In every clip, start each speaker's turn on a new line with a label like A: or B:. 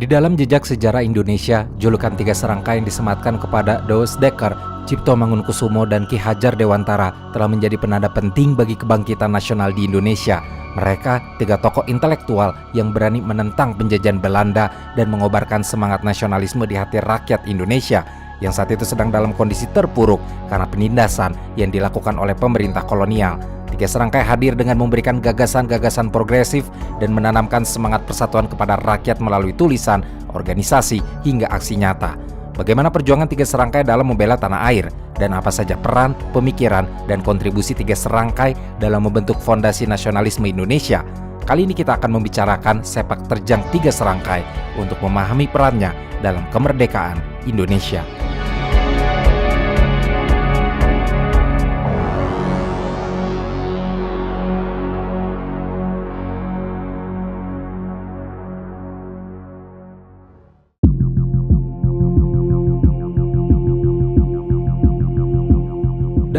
A: Di dalam jejak sejarah Indonesia, julukan tiga serangkai yang disematkan kepada Deues Dekker, Cipto Mangunkusumo, dan Ki Hajar Dewantara telah menjadi penanda penting bagi kebangkitan nasional di Indonesia. Mereka tiga tokoh intelektual yang berani menentang penjajahan Belanda dan mengobarkan semangat nasionalisme di hati rakyat Indonesia yang saat itu sedang dalam kondisi terpuruk karena penindasan yang dilakukan oleh pemerintah kolonial. Tiga serangkai hadir dengan memberikan gagasan-gagasan progresif dan menanamkan semangat persatuan kepada rakyat melalui tulisan, organisasi, hingga aksi nyata. Bagaimana perjuangan tiga serangkai dalam membela tanah air, dan apa saja peran, pemikiran, dan kontribusi tiga serangkai dalam membentuk fondasi nasionalisme Indonesia? Kali ini kita akan membicarakan sepak terjang tiga serangkai untuk memahami perannya dalam kemerdekaan Indonesia.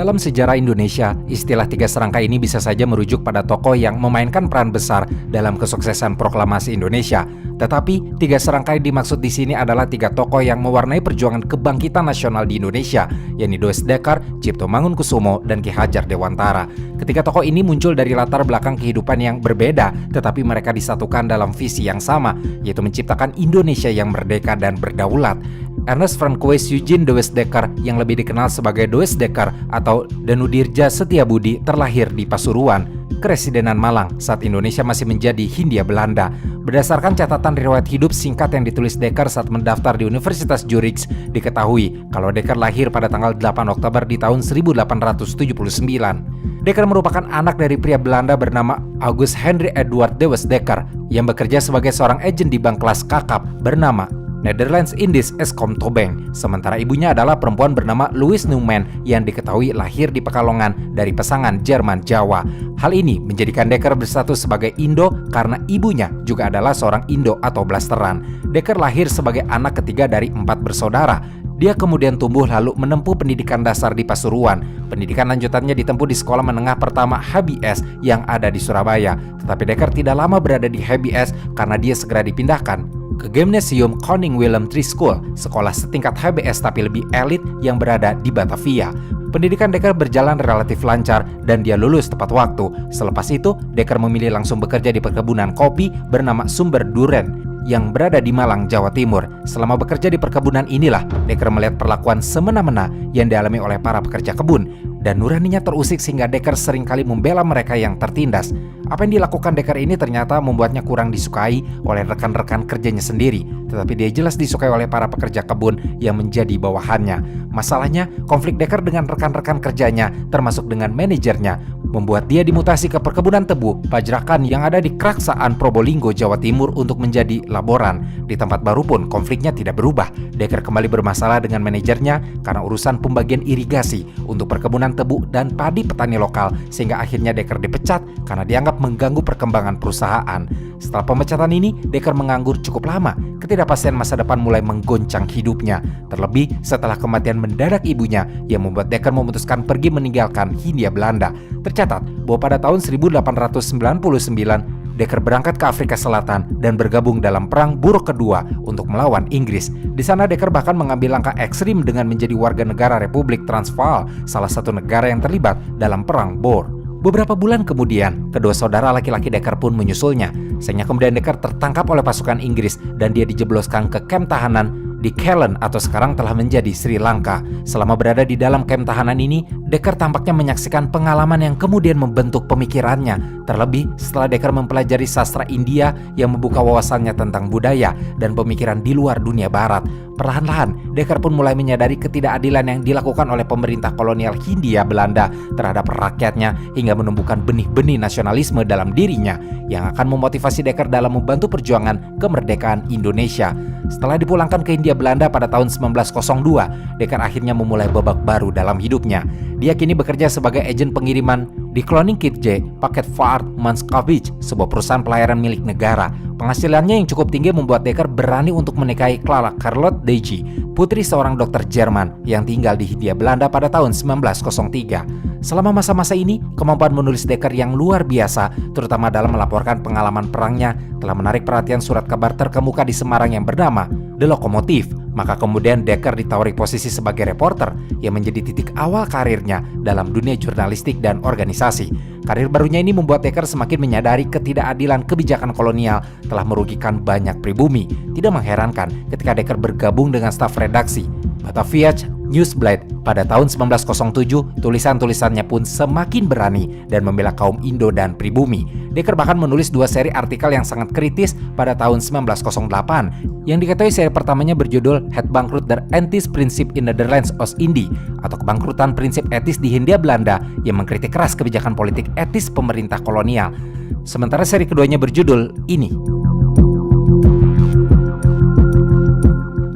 A: Dalam sejarah Indonesia, istilah tiga serangkai ini bisa saja merujuk pada tokoh yang memainkan peran besar dalam kesuksesan proklamasi Indonesia. Tetapi, tiga serangkai dimaksud di sini adalah tiga tokoh yang mewarnai perjuangan kebangkitan nasional di Indonesia, yakni Deues Dekker, Cipto Mangunkusumo, dan Ki Hajar Dewantara. Ketiga tokoh ini muncul dari latar belakang kehidupan yang berbeda, tetapi mereka disatukan dalam visi yang sama, yaitu menciptakan Indonesia yang merdeka dan berdaulat. Ernest Francois Eugene Deues Dekker yang lebih dikenal sebagai Deues Dekker atau Danudirja Setiabudi terlahir di Pasuruan, Keresidenan Malang saat Indonesia masih menjadi Hindia Belanda. Berdasarkan catatan riwayat hidup singkat yang ditulis Dekker saat mendaftar di Universitas Zurich, diketahui kalau Dekker lahir pada tanggal 8 Oktober di tahun 1879. Dekker merupakan anak dari pria Belanda bernama August Henry Edward Deues Dekker yang bekerja sebagai seorang agen di bank kelas kakap bernama Netherlands Indies Escomtobank. Sementara ibunya adalah perempuan bernama Louis Neumann yang diketahui lahir di Pekalongan dari pasangan Jerman Jawa. Hal ini menjadikan Dekker berstatus sebagai Indo karena ibunya juga adalah seorang Indo atau blasteran. Dekker lahir sebagai anak ketiga dari 4 bersaudara. Dia kemudian tumbuh lalu menempuh pendidikan dasar di Pasuruan. Pendidikan lanjutannya ditempuh di sekolah menengah pertama HBS yang ada di Surabaya. Tetapi Dekker tidak lama berada di HBS karena dia segera dipindahkan ke Gymnasium Koning Willem III School, sekolah setingkat HBS tapi lebih elit yang berada di Batavia. Pendidikan Dekker berjalan relatif lancar dan dia lulus tepat waktu. Selepas itu, Dekker memilih langsung bekerja di perkebunan kopi bernama Sumber Duren yang berada di Malang, Jawa Timur. Selama bekerja di perkebunan inilah, Dekker melihat perlakuan semena-mena yang dialami oleh para pekerja kebun. Dan nuraninya terusik sehingga Dekker seringkali membela mereka yang tertindas. Apa yang dilakukan Dekker ini ternyata membuatnya kurang disukai oleh rekan-rekan kerjanya sendiri. Tetapi dia jelas disukai oleh para pekerja kebun yang menjadi bawahannya. Masalahnya, konflik Dekker dengan rekan-rekan kerjanya, termasuk dengan manajernya, membuat dia dimutasi ke perkebunan tebu Pajrakan yang ada di Kraksaan, Probolinggo, Jawa Timur untuk menjadi laboran. Di tempat baru pun konfliknya tidak berubah. Dekker kembali bermasalah dengan manajernya karena urusan pembagian irigasi untuk perkebunan tebu dan padi petani lokal, sehingga akhirnya Dekker dipecat karena dianggap mengganggu perkembangan perusahaan. Setelah pemecatan ini, Dekker menganggur cukup lama. Ketidakpastian masa depan mulai menggoncang hidupnya. Terlebih setelah kematian mendadak ibunya yang membuat Dekker memutuskan pergi meninggalkan Hindia Belanda. Tercatat bahwa pada tahun 1899 Dekker berangkat ke Afrika Selatan dan bergabung dalam Perang Boer Kedua untuk melawan Inggris. Di sana Dekker bahkan mengambil langkah ekstrim dengan menjadi warga negara Republik Transvaal, salah satu negara yang terlibat dalam Perang Boer. Beberapa bulan kemudian, kedua saudara laki-laki Dekker pun menyusulnya. Sayangnya kemudian Dekker tertangkap oleh pasukan Inggris dan dia dijebloskan ke kamp tahanan di Kellen atau sekarang telah menjadi Sri Lanka. Selama berada di dalam kamp tahanan ini, Dekker tampaknya menyaksikan pengalaman yang kemudian membentuk pemikirannya. Terlebih setelah Dekker mempelajari sastra India yang membuka wawasannya tentang budaya dan pemikiran di luar dunia barat. Perlahan-lahan, Dekker pun mulai menyadari ketidakadilan yang dilakukan oleh pemerintah kolonial Hindia Belanda terhadap rakyatnya hingga menumbuhkan benih-benih nasionalisme dalam dirinya yang akan memotivasi Dekker dalam membantu perjuangan kemerdekaan Indonesia. Setelah dipulangkan ke Hindia Belanda pada tahun 1902, Dekker akhirnya memulai babak baru dalam hidupnya. Dia kini bekerja sebagai agen pengiriman di Cloning Kitje Paket Vaart Manschaft, sebuah perusahaan pelayaran milik negara. Penghasilannya yang cukup tinggi membuat Dekker berani untuk menikahi Clara Charlotte Deji, putri seorang dokter Jerman yang tinggal di Hindia Belanda pada tahun 1903. Selama masa-masa ini, kemampuan menulis Dekker yang luar biasa, terutama dalam melaporkan pengalaman perangnya, telah menarik perhatian surat kabar terkemuka di Semarang yang bernama The Lokomotif. Maka kemudian Dekker ditawari posisi sebagai reporter yang menjadi titik awal karirnya dalam dunia jurnalistik dan organisasi. Karir barunya ini membuat Dekker semakin menyadari ketidakadilan kebijakan kolonial telah merugikan banyak pribumi. Tidak mengherankan ketika Dekker bergabung dengan staf redaksi Batavia's Nieuwsblad pada tahun 1907, tulisan-tulisannya pun semakin berani dan membela kaum Indo dan pribumi. Dekker bahkan menulis 2 seri artikel yang sangat kritis pada tahun 1908, yang diketahui seri pertamanya berjudul Het Bankroet der Ethisch Principe in Nederlands Oost-Indie, atau kebangkrutan prinsip etis di Hindia Belanda, yang mengkritik keras kebijakan politik etis pemerintah kolonial. Sementara seri keduanya berjudul ini,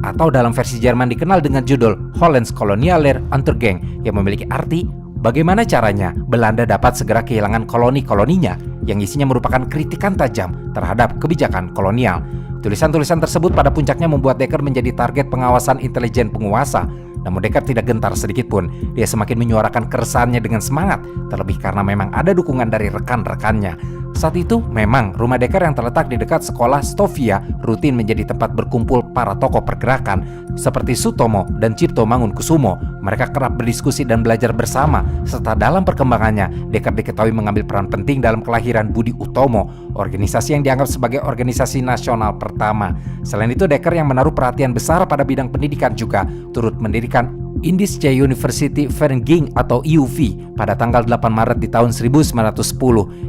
A: atau dalam versi Jerman dikenal dengan judul Hollands Kolonialer Untergang, yang memiliki arti bagaimana caranya Belanda dapat segera kehilangan koloni-koloninya, yang isinya merupakan kritikan tajam terhadap kebijakan kolonial. Tulisan-tulisan tersebut pada puncaknya membuat Dekker menjadi target pengawasan intelijen penguasa. Namun Dekker tidak gentar sedikit pun. Dia semakin menyuarakan keresahannya dengan semangat, terlebih karena memang ada dukungan dari rekan-rekannya. Saat itu, memang rumah Dekker yang terletak di dekat sekolah Stovia rutin menjadi tempat berkumpul para tokoh pergerakan seperti Sutomo dan Cipto Mangunkusumo. Mereka kerap berdiskusi dan belajar bersama, serta dalam perkembangannya, Dekker diketahui mengambil peran penting dalam kelahiran Budi Utomo, organisasi yang dianggap sebagai organisasi nasional pertama. Selain itu, Dekker yang menaruh perhatian besar pada bidang pendidikan juga turut mendirikan Indische University Vereniging atau IUV pada tanggal 8 Maret di tahun 1910.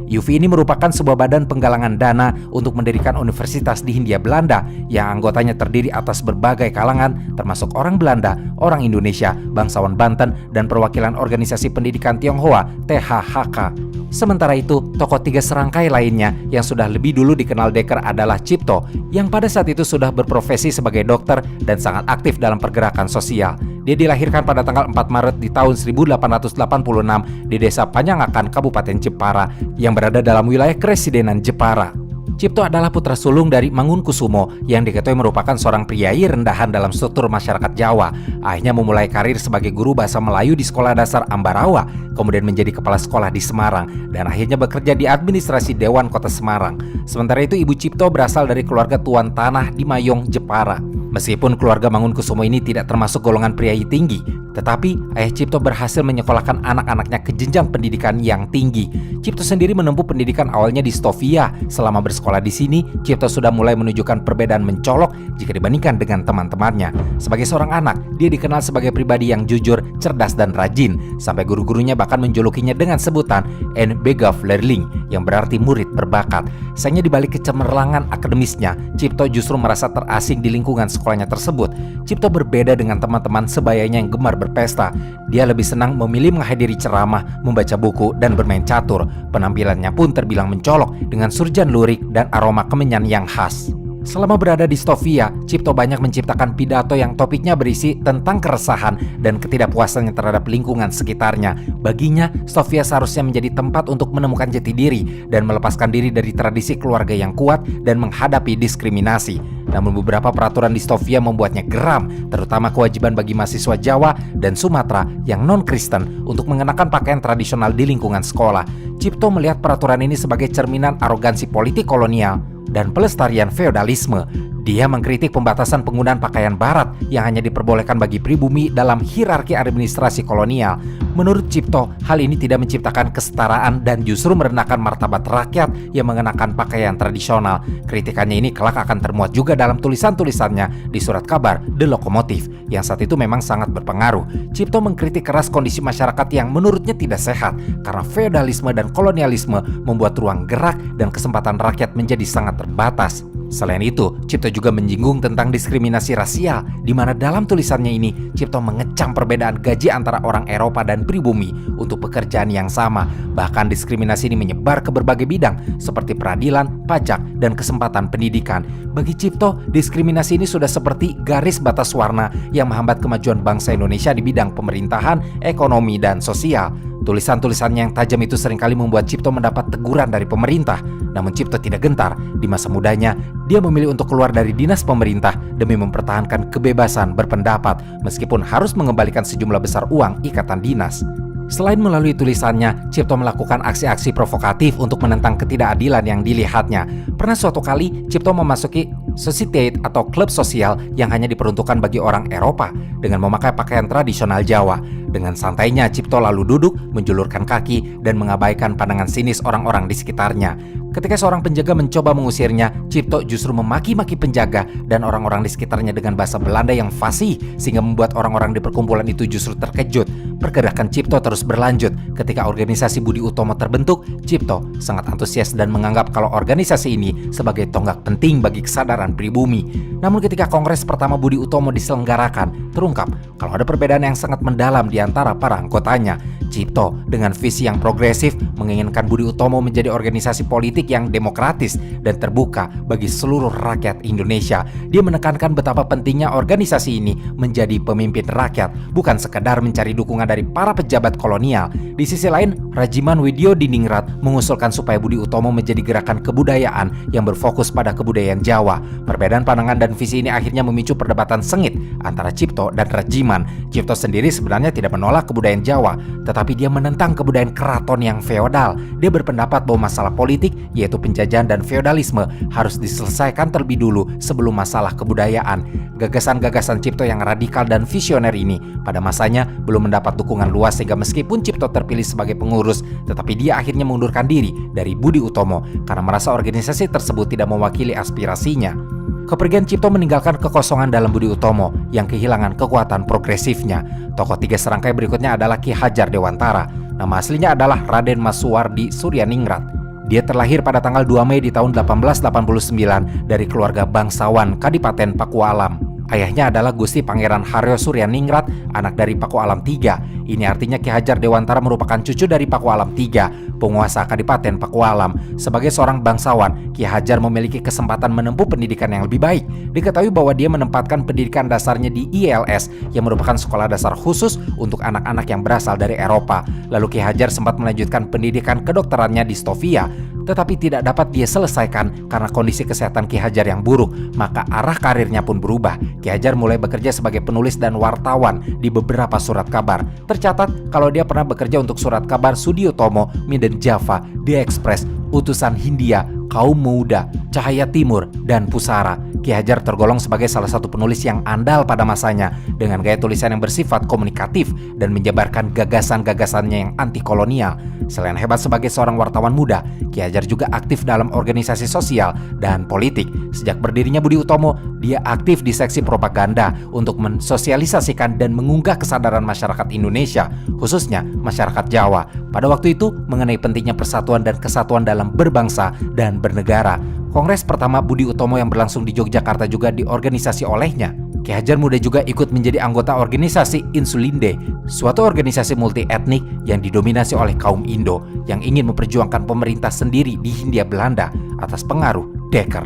A: IUV ini merupakan sebuah badan penggalangan dana untuk mendirikan universitas di Hindia Belanda yang anggotanya terdiri atas berbagai kalangan termasuk orang Belanda, orang Indonesia, bangsawan Banten, dan perwakilan organisasi pendidikan Tionghoa THHK. Sementara itu, tokoh 3 serangkai lainnya yang sudah lebih dulu dikenal Dekker adalah Cipto, yang pada saat itu sudah berprofesi sebagai dokter dan sangat aktif dalam pergerakan sosial. Dia dilahirkan pada tanggal 4 Maret di tahun 1886 di desa Panyangakan, Kabupaten Jepara, yang berada dalam wilayah Kresidenan Jepara. Cipto adalah putra sulung dari Mangunkusumo yang diketahui merupakan seorang priai rendahan dalam struktur masyarakat Jawa. Ayahnya memulai karir sebagai guru bahasa Melayu di Sekolah Dasar Ambarawa, kemudian menjadi kepala sekolah di Semarang, dan akhirnya bekerja di administrasi Dewan Kota Semarang. Sementara itu, ibu Cipto berasal dari keluarga tuan tanah di Mayong, Jepara. Meskipun keluarga Mangunkusumo ini tidak termasuk golongan priai tinggi, tetapi ayah Cipto berhasil menyekolahkan anak-anaknya ke jenjang pendidikan yang tinggi. Cipto sendiri menempuh pendidikan awalnya di Stovia. Selama bersekolah di sini, Cipto sudah mulai menunjukkan perbedaan mencolok jika dibandingkan dengan teman-temannya. Sebagai seorang anak, dia dikenal sebagai pribadi yang jujur, cerdas, dan rajin. Sampai guru-gurunya bahkan menjulukinya dengan sebutan "En begaf leerling", yang berarti murid berbakat. Sayangnya di balik kecemerlangan akademisnya, Cipto justru merasa terasing di lingkungan sekolahnya tersebut. Cipto berbeda dengan teman-teman sebayanya yang gemar berpesta. Dia lebih senang memilih menghadiri ceramah, membaca buku, dan bermain catur. Penampilannya pun terbilang mencolok dengan surjan lurik dan aroma kemenyan yang khas. Selama berada di Stovia, Cipto banyak menciptakan pidato yang topiknya berisi tentang keresahan dan ketidakpuasannya terhadap lingkungan sekitarnya. Baginya, Stovia seharusnya menjadi tempat untuk menemukan jati diri dan melepaskan diri dari tradisi keluarga yang kuat dan menghadapi diskriminasi. Namun beberapa peraturan di Stovia membuatnya geram, terutama kewajiban bagi mahasiswa Jawa dan Sumatera yang non-Kristen untuk mengenakan pakaian tradisional di lingkungan sekolah. Cipto melihat peraturan ini sebagai cerminan arogansi politik kolonial dan pelestarian feodalisme. Dia mengkritik pembatasan penggunaan pakaian barat yang hanya diperbolehkan bagi pribumi dalam hierarki administrasi kolonial. Menurut Cipto, hal ini tidak menciptakan kesetaraan dan justru merendahkan martabat rakyat yang mengenakan pakaian tradisional. Kritikannya ini kelak akan termuat juga dalam tulisan-tulisannya di surat kabar The Lokomotif, yang saat itu memang sangat berpengaruh. Cipto mengkritik keras kondisi masyarakat yang menurutnya tidak sehat karena feodalisme dan kolonialisme membuat ruang gerak dan kesempatan rakyat menjadi sangat terbatas. Selain itu, Cipto juga menyinggung tentang diskriminasi rasial, di mana dalam tulisannya ini, Cipto mengecam perbedaan gaji antara orang Eropa dan pribumi untuk pekerjaan yang sama. Bahkan diskriminasi ini menyebar ke berbagai bidang, seperti peradilan, pajak, dan kesempatan pendidikan. Bagi Cipto, diskriminasi ini sudah seperti garis batas warna yang menghambat kemajuan bangsa Indonesia di bidang pemerintahan, ekonomi, dan sosial. Tulisan-tulisannya yang tajam itu seringkali membuat Cipto mendapat teguran dari pemerintah. Namun Cipto tidak gentar. Di masa mudanya, dia memilih untuk keluar dari dinas pemerintah demi mempertahankan kebebasan berpendapat, meskipun harus mengembalikan sejumlah besar uang ikatan dinas. Selain melalui tulisannya, Cipto melakukan aksi-aksi provokatif untuk menentang ketidakadilan yang dilihatnya. Pernah suatu kali, Cipto memasuki society atau klub sosial yang hanya diperuntukkan bagi orang Eropa dengan memakai pakaian tradisional Jawa. Dengan santainya, Cipto lalu duduk, menjulurkan kaki, dan mengabaikan pandangan sinis orang-orang di sekitarnya. Ketika seorang penjaga mencoba mengusirnya, Cipto justru memaki-maki penjaga dan orang-orang di sekitarnya dengan bahasa Belanda yang fasih, sehingga membuat orang-orang di perkumpulan itu justru terkejut. Pergerakan Cipto terus berlanjut. Ketika organisasi Budi Utomo terbentuk, Cipto sangat antusias dan menganggap kalau organisasi ini sebagai tonggak penting bagi kesadaran pribumi. Namun ketika Kongres pertama Budi Utomo diselenggarakan, terungkap kalau ada perbedaan yang sangat mendalam di antara para anggotanya. Cipto dengan visi yang progresif menginginkan Budi Utomo menjadi organisasi politik yang demokratis dan terbuka bagi seluruh rakyat Indonesia. Dia menekankan betapa pentingnya organisasi ini menjadi pemimpin rakyat, bukan sekedar mencari dukungan dari para pejabat kolonial. Di sisi lain, Rajiman Widyodiningrat mengusulkan supaya Budi Utomo menjadi gerakan kebudayaan yang berfokus pada kebudayaan Jawa. Perbedaan pandangan dan visi ini akhirnya memicu perdebatan sengit antara Cipto dan Rajiman. Cipto sendiri sebenarnya tidak menolak kebudayaan Jawa, tetapi dia menentang kebudayaan keraton yang feodal. Dia berpendapat bahwa masalah politik, yaitu penjajahan dan feodalisme, harus diselesaikan terlebih dulu sebelum masalah kebudayaan. Gagasan-gagasan Cipto yang radikal dan visioner ini pada masanya belum mendapat dukungan luas, sehingga meskipun Cipto terpilih sebagai pengurus, tetapi dia akhirnya mengundurkan diri dari Budi Utomo karena merasa organisasi tersebut tidak mewakili aspirasinya. Kepergian Cipto meninggalkan kekosongan dalam Budi Utomo yang kehilangan kekuatan progresifnya. Tokoh tiga serangkai berikutnya adalah Ki Hadjar Dewantara. Nama aslinya adalah Raden Masuwardi Suryaningrat. Dia terlahir pada tanggal 2 Mei di tahun 1889 dari keluarga bangsawan Kadipaten Pakualam. Ayahnya adalah Gusti Pangeran Haryo Suryaningrat, anak dari Pakualam III. Ini artinya Ki Hadjar Dewantara merupakan cucu dari Pakualam III, penguasa Kadipaten Pakualam. Sebagai seorang bangsawan, Ki Hadjar memiliki kesempatan menempuh pendidikan yang lebih baik. Diketahui bahwa dia menempatkan pendidikan dasarnya di ILS, yang merupakan sekolah dasar khusus untuk anak-anak yang berasal dari Eropa. Lalu Ki Hadjar sempat melanjutkan pendidikan kedokterannya di Sofia, tetapi tidak dapat dia selesaikan karena kondisi kesehatan Ki Hadjar yang buruk. Maka arah karirnya pun berubah. Ki Hadjar mulai bekerja sebagai penulis dan wartawan di beberapa surat kabar. Tercatat kalau dia pernah bekerja untuk surat kabar Sudiyotomo, Minden Java, The Express, Utusan Hindia, Kaum Muda, Cahaya Timur, dan Pusara. Ki Hadjar tergolong sebagai salah satu penulis yang andal pada masanya dengan gaya tulisan yang bersifat komunikatif dan menjabarkan gagasan-gagasannya yang anti-kolonial. Selain hebat sebagai seorang wartawan muda, Ki Hadjar juga aktif dalam organisasi sosial dan politik. Sejak berdirinya Budi Utomo, dia aktif di seksi propaganda untuk mensosialisasikan dan mengunggah kesadaran masyarakat Indonesia, khususnya masyarakat Jawa, pada waktu itu mengenai pentingnya persatuan dan kesatuan dalam berbangsa dan bernegara. Kongres pertama Budi Utomo yang berlangsung di Yogyakarta juga diorganisasi olehnya. Ki Hadjar Muda juga ikut menjadi anggota organisasi Insulinde, suatu organisasi multi etnik yang didominasi oleh kaum Indo yang ingin memperjuangkan pemerintah sendiri di Hindia Belanda atas pengaruh Dekker.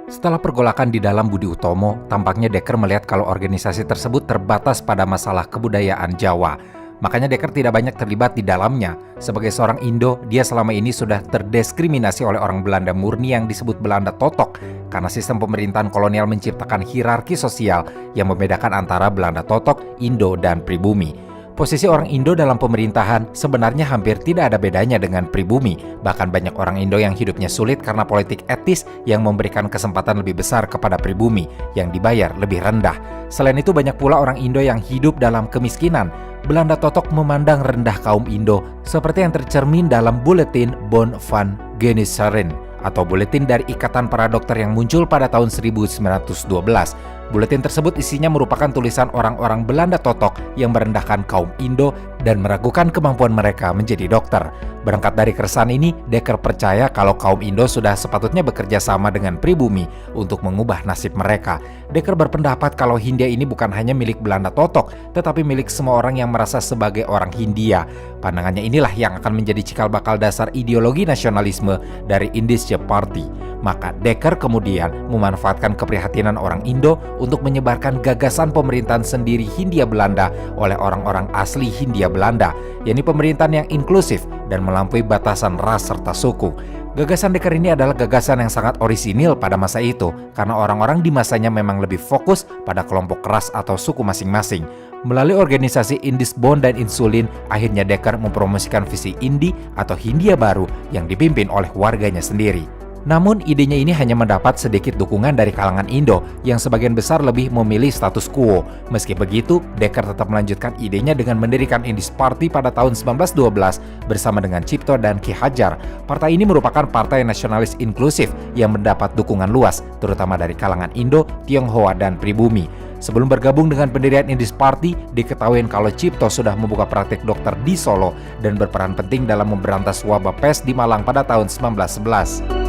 A: Setelah pergolakan di dalam Budi Utomo, tampaknya Dekker melihat kalau organisasi tersebut terbatas pada masalah kebudayaan Jawa. Makanya Dekker tidak banyak terlibat di dalamnya. Sebagai seorang Indo, dia selama ini sudah terdiskriminasi oleh orang Belanda murni yang disebut Belanda Totok, karena sistem pemerintahan kolonial menciptakan hierarki sosial yang membedakan antara Belanda Totok, Indo, dan pribumi. Posisi orang Indo dalam pemerintahan sebenarnya hampir tidak ada bedanya dengan pribumi. Bahkan banyak orang Indo yang hidupnya sulit karena politik etis yang memberikan kesempatan lebih besar kepada pribumi yang dibayar lebih rendah. Selain itu banyak pula orang Indo yang hidup dalam kemiskinan. Belanda Totok memandang rendah kaum Indo seperti yang tercermin dalam Buletin Bond van Genesaeren. atau Buletin dari Ikatan Para Dokter yang muncul pada tahun 1912. Buletin tersebut isinya merupakan tulisan orang-orang Belanda totok yang merendahkan kaum Indo dan meragukan kemampuan mereka menjadi dokter. Berangkat dari keresahan ini, Dekker percaya kalau kaum Indo sudah sepatutnya bekerja sama dengan pribumi untuk mengubah nasib mereka. Dekker berpendapat kalau Hindia ini bukan hanya milik Belanda totok, tetapi milik semua orang yang merasa sebagai orang Hindia. Pandangannya inilah yang akan menjadi cikal bakal dasar ideologi nasionalisme dari Indische Party. Maka Dekker kemudian memanfaatkan keprihatinan orang Indo untuk menyebarkan gagasan pemerintahan sendiri Hindia Belanda oleh orang-orang asli Hindia Belanda, yakni pemerintahan yang inklusif dan melampaui batasan ras serta suku. Gagasan Dekker ini adalah gagasan yang sangat orisinil pada masa itu, karena orang-orang di masanya memang lebih fokus pada kelompok ras atau suku masing-masing. Melalui organisasi Indisbond dan Insulin, akhirnya Dekker mempromosikan visi Indi atau Hindia baru yang dipimpin oleh warganya sendiri. Namun idenya ini hanya mendapat sedikit dukungan dari kalangan Indo yang sebagian besar lebih memilih status quo. Meski begitu, Dekker tetap melanjutkan idenya dengan mendirikan Indische Party pada tahun 1912 bersama dengan Cipto dan Ki Hajar. Partai ini merupakan partai nasionalis inklusif yang mendapat dukungan luas, terutama dari kalangan Indo, Tionghoa, dan pribumi. Sebelum bergabung dengan pendirian Indische Party, diketahui kalau Cipto sudah membuka praktik dokter di Solo dan berperan penting dalam memberantas wabah pes di Malang pada tahun 1911.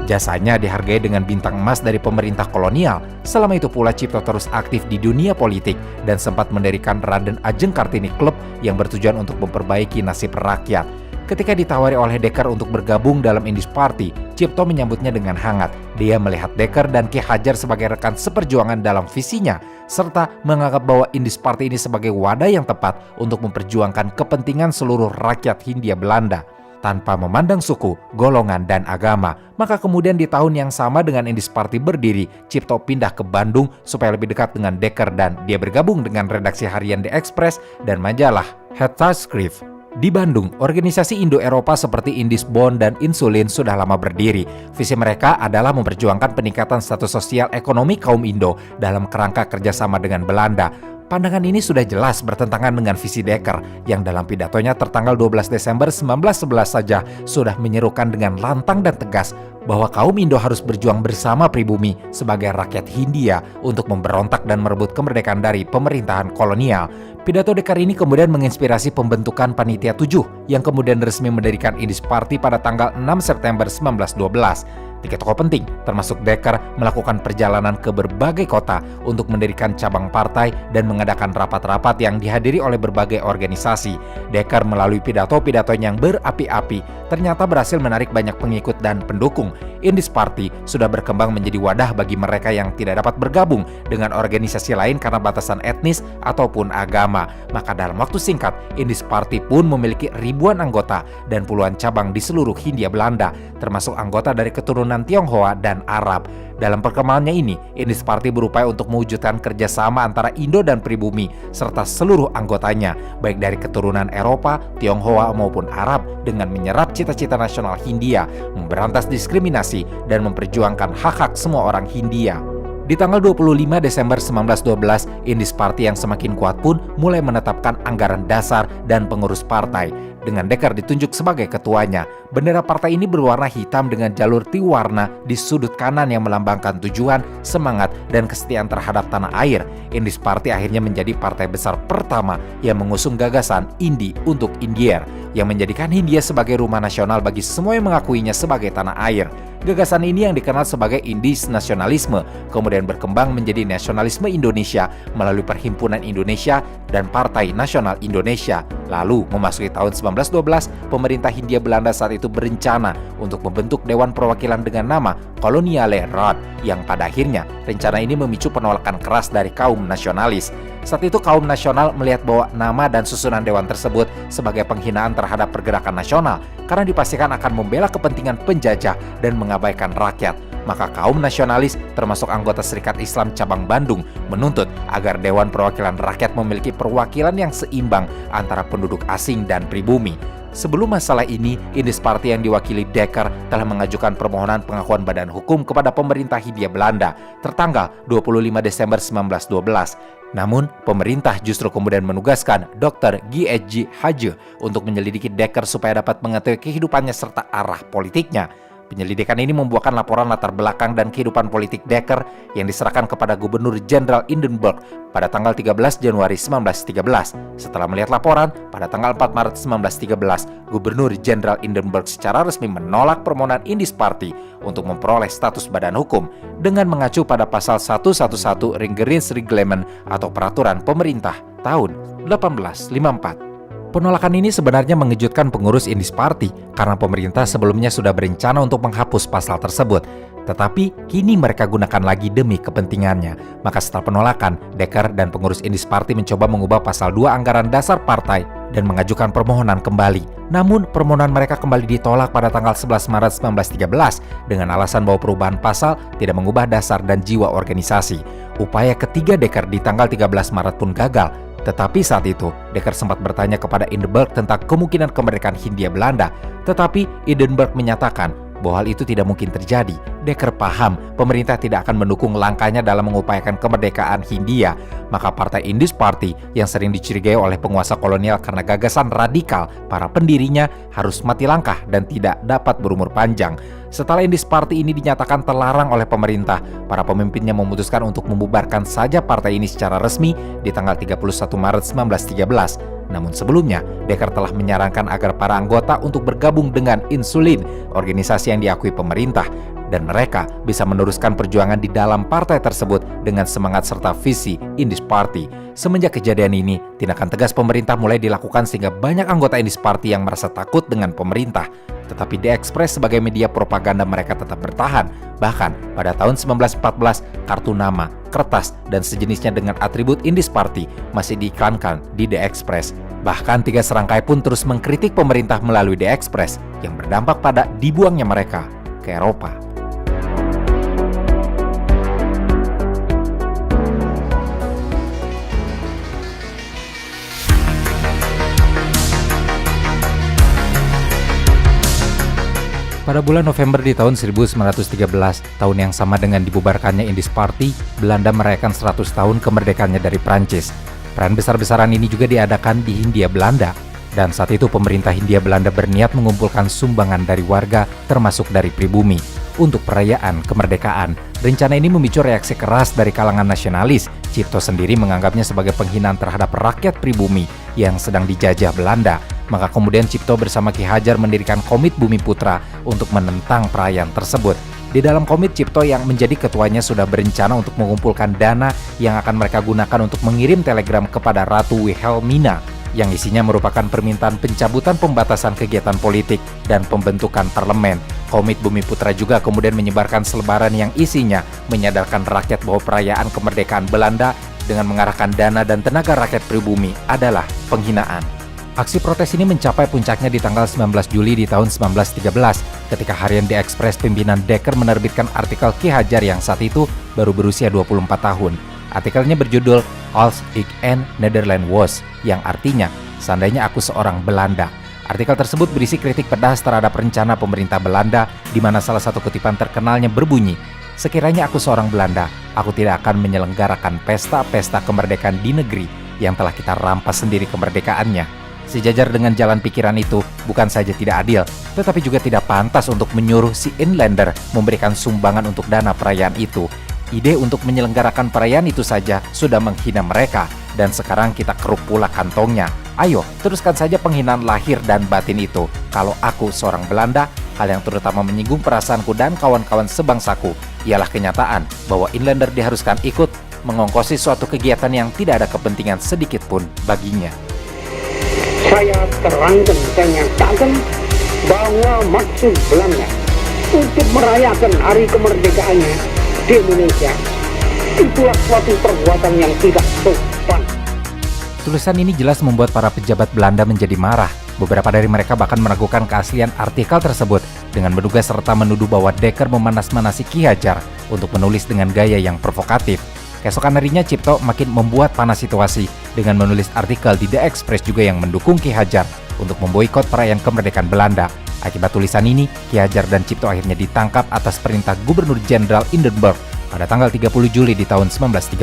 A: Jasanya dihargai dengan bintang emas dari pemerintah kolonial. Selama itu pula Cipto terus aktif di dunia politik dan sempat mendirikan Raden Ajeng Kartini Club yang bertujuan untuk memperbaiki nasib rakyat. Ketika ditawari oleh Dekker untuk bergabung dalam Indische Party, Cipto menyambutnya dengan hangat. Dia melihat Dekker dan Ki Hajar sebagai rekan seperjuangan dalam visinya, serta menganggap bahwa Indische Party ini sebagai wadah yang tepat untuk memperjuangkan kepentingan seluruh rakyat Hindia Belanda tanpa memandang suku, golongan, dan agama. Maka kemudian di tahun yang sama dengan Indische Party berdiri, Cipto pindah ke Bandung supaya lebih dekat dengan Dekker dan dia bergabung dengan redaksi harian The Express dan majalah Het Tijdschrift. Di Bandung, organisasi Indo-Eropa seperti Indisbond dan Insulin sudah lama berdiri. Visi mereka adalah memperjuangkan peningkatan status sosial ekonomi kaum Indo dalam kerangka kerjasama dengan Belanda. Pandangan ini sudah jelas bertentangan dengan visi Dekker yang dalam pidatonya tertanggal 12 Desember 1911 saja sudah menyerukan dengan lantang dan tegas bahwa kaum Indo harus berjuang bersama pribumi sebagai rakyat Hindia untuk memberontak dan merebut kemerdekaan dari pemerintahan kolonial. Pidato Dekker ini kemudian menginspirasi pembentukan Panitia 7 yang kemudian resmi mendirikan Indische Party pada tanggal 6 September 1912. Tiga tokoh penting, termasuk Dekker, melakukan perjalanan ke berbagai kota untuk mendirikan cabang partai dan mengadakan rapat-rapat yang dihadiri oleh berbagai organisasi. Dekker melalui pidato-pidatonya yang berapi-api ternyata berhasil menarik banyak pengikut dan pendukung. Indische Party sudah berkembang menjadi wadah bagi mereka yang tidak dapat bergabung dengan organisasi lain karena batasan etnis ataupun agama. Maka dalam waktu singkat, Indische Party pun memiliki ribuan anggota dan puluhan cabang di seluruh Hindia Belanda, termasuk anggota dari keturunan Tionghoa dan Arab. Dalam perkembangannya ini, Indische Party berupaya untuk mewujudkan kerjasama antara Indo dan pribumi serta seluruh anggotanya, baik dari keturunan Eropa, Tionghoa maupun Arab, dengan menyerap cita-cita nasional Hindia, memberantas diskriminasi, dan memperjuangkan hak-hak semua orang Hindia. Di tanggal 25 Desember 1912, Indische Party yang semakin kuat pun mulai menetapkan anggaran dasar dan pengurus partai. Dengan Dekker ditunjuk sebagai ketuanya, bendera partai ini berwarna hitam dengan jalur tiwarna di sudut kanan yang melambangkan tujuan, semangat, dan kesetiaan terhadap tanah air. Indische Party akhirnya menjadi partai besar pertama yang mengusung gagasan Indi untuk Indier, yang menjadikan Hindia sebagai rumah nasional bagi semua yang mengakuinya sebagai tanah air. Gagasan ini yang dikenal sebagai Indis nasionalisme kemudian berkembang menjadi nasionalisme Indonesia melalui Perhimpunan Indonesia dan Partai Nasional Indonesia. Lalu memasuki tahun 1912, pemerintah Hindia Belanda saat itu berencana untuk membentuk Dewan Perwakilan dengan nama Koloniale Raad, yang pada akhirnya rencana ini memicu penolakan keras dari kaum nasionalis. Saat itu kaum nasional melihat bahwa nama dan susunan dewan tersebut sebagai penghinaan terhadap pergerakan nasional karena dipastikan akan membela kepentingan penjajah dan mengabaikan rakyat. Maka kaum nasionalis termasuk anggota Serikat Islam Cabang Bandung menuntut agar Dewan Perwakilan Rakyat memiliki perwakilan yang seimbang antara penduduk asing dan pribumi. Sebelum masalah ini, Indies Party yang diwakili Dekker telah mengajukan permohonan pengakuan badan hukum kepada pemerintah Hindia Belanda tertanggal 25 Desember 1912. Namun, pemerintah justru kemudian menugaskan Dr. G.H.G. Haje untuk menyelidiki Dekker supaya dapat mengetahui kehidupannya serta arah politiknya. Penyelidikan ini membuahkan laporan latar belakang dan kehidupan politik Dekker yang diserahkan kepada Gubernur Jenderal Hindenburg pada tanggal 13 Januari 1913. Setelah melihat laporan, pada tanggal 4 Maret 1913, Gubernur Jenderal Hindenburg secara resmi menolak permohonan Indies Party untuk memperoleh status badan hukum dengan mengacu pada pasal 111 Regeringsreglement atau peraturan pemerintah tahun 1854. Penolakan ini sebenarnya mengejutkan pengurus Indies Party karena pemerintah sebelumnya sudah berencana untuk menghapus pasal tersebut. Tetapi kini mereka gunakan lagi demi kepentingannya. Maka setelah penolakan, Dekker dan pengurus Indies Party mencoba mengubah pasal 2 anggaran dasar partai dan mengajukan permohonan kembali. Namun permohonan mereka kembali ditolak pada tanggal 11 Maret 1913 dengan alasan bahwa perubahan pasal tidak mengubah dasar dan jiwa organisasi. Upaya ketiga Dekker di tanggal 13 Maret pun gagal. Tetapi saat itu, Dekker sempat bertanya kepada Hindenburg tentang kemungkinan kemerdekaan Hindia Belanda. Tetapi Hindenburg menyatakan bahwa hal itu tidak mungkin terjadi. Dekker paham pemerintah tidak akan mendukung langkahnya dalam mengupayakan kemerdekaan Hindia. Maka Partai Indies Party yang sering dicurigai oleh penguasa kolonial karena gagasan radikal para pendirinya harus mati langkah dan tidak dapat berumur panjang. Setelah Indies Party ini dinyatakan terlarang oleh pemerintah, para pemimpinnya memutuskan untuk membubarkan saja partai ini secara resmi di tanggal 31 Maret 1913. Namun sebelumnya, Dekker telah menyarankan agar para anggota untuk bergabung dengan Insulin, organisasi yang diakui pemerintah, dan mereka bisa meneruskan perjuangan di dalam partai tersebut dengan semangat serta visi Indies Party. Semenjak kejadian ini, tindakan tegas pemerintah mulai dilakukan sehingga banyak anggota Indies Party yang merasa takut dengan pemerintah. Tetapi The Express sebagai media propaganda mereka tetap bertahan. Bahkan pada tahun 1914, kartu nama, kertas, dan sejenisnya dengan atribut Indies Party masih diiklankan di The Express. Bahkan 3 serangkai pun terus mengkritik pemerintah melalui The Express yang berdampak pada dibuangnya mereka ke Eropa. Pada bulan November di tahun 1913, tahun yang sama dengan dibubarkannya Indies Party, Belanda merayakan 100 tahun kemerdekaannya dari Prancis. Perayaan besar-besaran ini juga diadakan di Hindia Belanda. Dan saat itu pemerintah Hindia Belanda berniat mengumpulkan sumbangan dari warga, termasuk dari pribumi, untuk perayaan kemerdekaan. Rencana ini memicu reaksi keras dari kalangan nasionalis. Cipto sendiri menganggapnya sebagai penghinaan terhadap rakyat pribumi yang sedang dijajah Belanda. Maka kemudian Cipto bersama Ki Hajar mendirikan Komit Bumi Putra untuk menentang perayaan tersebut. Di dalam komit, Cipto yang menjadi ketuanya sudah berencana untuk mengumpulkan dana yang akan mereka gunakan untuk mengirim telegram kepada Ratu Wilhelmina yang isinya merupakan permintaan pencabutan pembatasan kegiatan politik dan pembentukan parlemen. Komit Bumi Putra juga kemudian menyebarkan selebaran yang isinya menyadarkan rakyat bahwa perayaan kemerdekaan Belanda dengan mengarahkan dana dan tenaga rakyat pribumi adalah penghinaan. Aksi protes ini mencapai puncaknya di tanggal 19 Juli di tahun 1913 ketika harian The Express pimpinan Dekker menerbitkan artikel Ki Hajar yang saat itu baru berusia 24 tahun. Artikelnya berjudul Als ik een Nederland was, yang artinya seandainya aku seorang Belanda. Artikel tersebut berisi kritik pedas terhadap rencana pemerintah Belanda di mana salah satu kutipan terkenalnya berbunyi, "Sekiranya aku seorang Belanda, aku tidak akan menyelenggarakan pesta-pesta kemerdekaan di negeri yang telah kita rampas sendiri kemerdekaannya." Sejajar dengan jalan pikiran itu, bukan saja tidak adil, tetapi juga tidak pantas untuk menyuruh si inlander memberikan sumbangan untuk dana perayaan itu. Ide untuk menyelenggarakan perayaan itu saja sudah menghina mereka, dan sekarang kita keruk pula kantongnya. Ayo, teruskan saja penghinaan lahir dan batin itu. Kalau aku seorang Belanda, hal yang terutama menyinggung perasaanku dan kawan-kawan sebangsaku ialah kenyataan bahwa inlander diharuskan ikut mengongkosi suatu kegiatan yang tidak ada kepentingan sedikit pun baginya.
B: Saya terangkan dan nyatakan bahwa maksud Belanda untuk merayakan hari kemerdekaannya di Indonesia itulah suatu perbuatan yang tidak sopan.
A: Tulisan ini jelas membuat para pejabat Belanda menjadi marah. Beberapa dari mereka bahkan meragukan keaslian artikel tersebut dengan menduga serta menuduh bahwa Dekker memanas-manasi Ki Hajar untuk menulis dengan gaya yang provokatif. Keesokan harinya Cipto makin membuat panas situasi dengan menulis artikel di The Express juga yang mendukung Ki Hajar untuk memboikot perayaan kemerdekaan Belanda. Akibat tulisan ini, Ki Hajar dan Cipto akhirnya ditangkap atas perintah Gubernur Jenderal Hindenburg pada tanggal 30 Juli di tahun 1913.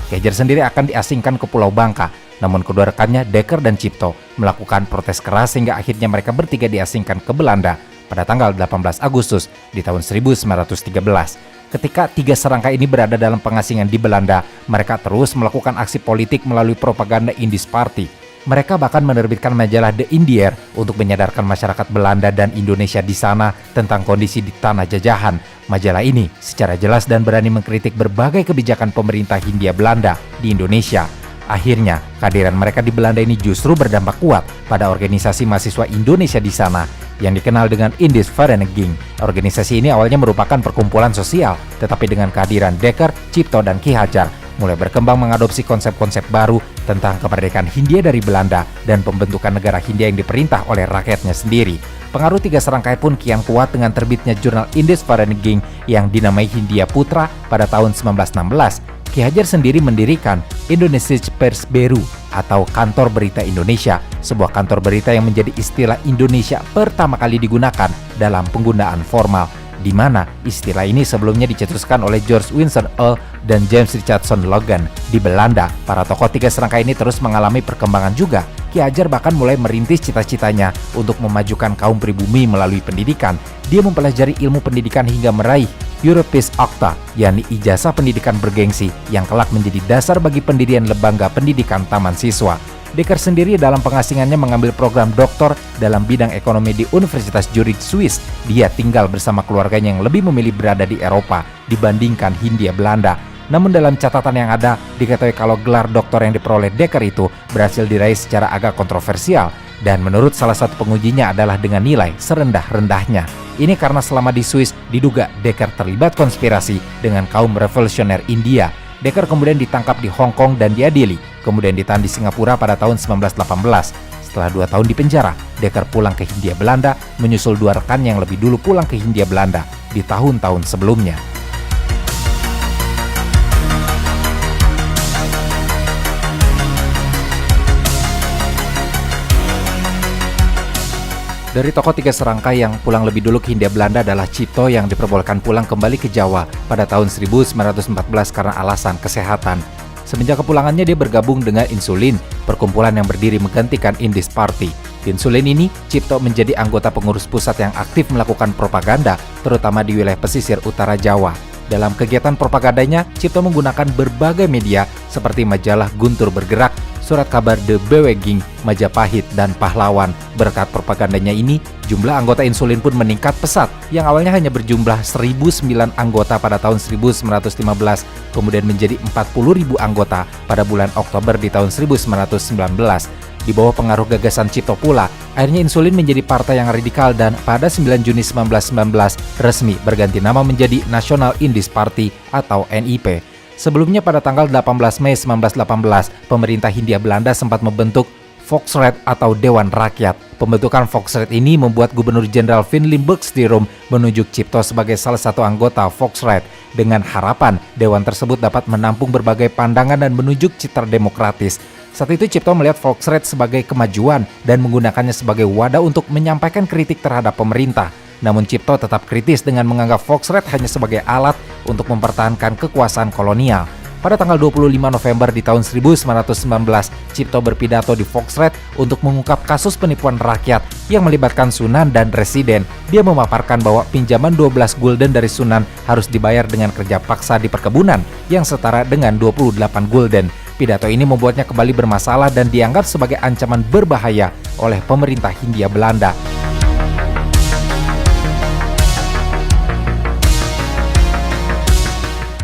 A: Ki Hajar sendiri akan diasingkan ke Pulau Bangka, namun kedua rekannya Dekker dan Cipto melakukan protes keras sehingga akhirnya mereka bertiga diasingkan ke Belanda pada tanggal 18 Agustus di tahun 1913. Ketika tiga serangkai ini berada dalam pengasingan di Belanda, mereka terus melakukan aksi politik melalui propaganda Indies Party. Mereka bahkan menerbitkan majalah The Indier untuk menyadarkan masyarakat Belanda dan Indonesia di sana tentang kondisi di tanah jajahan. Majalah ini secara jelas dan berani mengkritik berbagai kebijakan pemerintah Hindia Belanda di Indonesia. Akhirnya, kehadiran mereka di Belanda ini justru berdampak kuat pada organisasi mahasiswa Indonesia di sana yang dikenal dengan Indies Vereniging. Organisasi ini awalnya merupakan perkumpulan sosial, tetapi dengan kehadiran Dekker, Cipto, dan Ki Hajar mulai berkembang mengadopsi konsep-konsep baru tentang kemerdekaan Hindia dari Belanda dan pembentukan negara Hindia yang diperintah oleh rakyatnya sendiri. Pengaruh tiga serangkai pun kian kuat dengan terbitnya jurnal Indies Vereniging yang dinamai Hindia Putra pada tahun 1916. Ki Hajar sendiri mendirikan Indonesische Persbureau atau Kantor Berita Indonesia, sebuah kantor berita yang menjadi istilah Indonesia pertama kali digunakan dalam penggunaan formal, di mana istilah ini sebelumnya dicetuskan oleh George Winston Earl dan James Richardson Logan di Belanda. Para tokoh tiga serangkai ini terus mengalami perkembangan juga. Ki Hajar bahkan mulai merintis cita-citanya untuk memajukan kaum pribumi melalui pendidikan. Dia mempelajari ilmu pendidikan hingga meraih Europes Acta, yakni ijazah pendidikan bergengsi yang kelak menjadi dasar bagi pendirian lembaga pendidikan taman siswa. Dekker sendiri dalam pengasingannya mengambil program doktor dalam bidang ekonomi di Universitas Zurich, Swiss. Dia tinggal bersama keluarganya yang lebih memilih berada di Eropa dibandingkan Hindia Belanda. Namun dalam catatan yang ada, diketahui kalau gelar doktor yang diperoleh Dekker itu berhasil diraih secara agak kontroversial. Dan menurut salah satu pengujinya adalah dengan nilai serendah-rendahnya. Ini karena selama di Swiss diduga Dekker terlibat konspirasi dengan kaum revolusioner India. Dekker kemudian ditangkap di Hong Kong dan diadili, kemudian ditahan di Singapura pada tahun 1918. Setelah 2 tahun di penjara, Dekker pulang ke Hindia Belanda, menyusul 2 rekan yang lebih dulu pulang ke Hindia Belanda di tahun-tahun sebelumnya. Dari tokoh tiga serangkai yang pulang lebih dulu ke Hindia Belanda adalah Cipto yang diperbolehkan pulang kembali ke Jawa pada tahun 1914 karena alasan kesehatan. Semenjak kepulangannya dia bergabung dengan Insulin, perkumpulan yang berdiri menggantikan Indies Party. Di Insulin ini, Cipto menjadi anggota pengurus pusat yang aktif melakukan propaganda, terutama di wilayah pesisir utara Jawa. Dalam kegiatan propagandanya, Cipto menggunakan berbagai media seperti majalah Guntur Bergerak, surat kabar The Beweging, Majapahit, dan Pahlawan. Berkat propagandanya ini, jumlah anggota Insulin pun meningkat pesat, yang awalnya hanya berjumlah 1.009 anggota pada tahun 1915, kemudian menjadi 40.000 anggota pada bulan Oktober di tahun 1919. Di bawah pengaruh gagasan Cipto pula, akhirnya Insulin menjadi partai yang radikal dan pada 9 Juni 1919 resmi berganti nama menjadi National Indies Party atau NIP. Sebelumnya pada tanggal 18 Mei 1918, pemerintah Hindia Belanda sempat membentuk Volksraad atau Dewan Rakyat. Pembentukan Volksraad ini membuat Gubernur Jenderal Van Limburg-Stirum menunjuk Cipto sebagai salah satu anggota Volksraad dengan harapan dewan tersebut dapat menampung berbagai pandangan dan menunjuk citra demokratis. Saat itu Cipto melihat Volksraad sebagai kemajuan dan menggunakannya sebagai wadah untuk menyampaikan kritik terhadap pemerintah. Namun Cipto tetap kritis dengan menganggap Volksraad hanya sebagai alat untuk mempertahankan kekuasaan kolonial. Pada tanggal 25 November di tahun 1919, Cipto berpidato di Volksraad untuk mengungkap kasus penipuan rakyat yang melibatkan Sunan dan Residen. Dia memaparkan bahwa pinjaman 12 gulden dari Sunan harus dibayar dengan kerja paksa di perkebunan yang setara dengan 28 gulden. Pidato ini membuatnya kembali bermasalah dan dianggap sebagai ancaman berbahaya oleh pemerintah Hindia Belanda.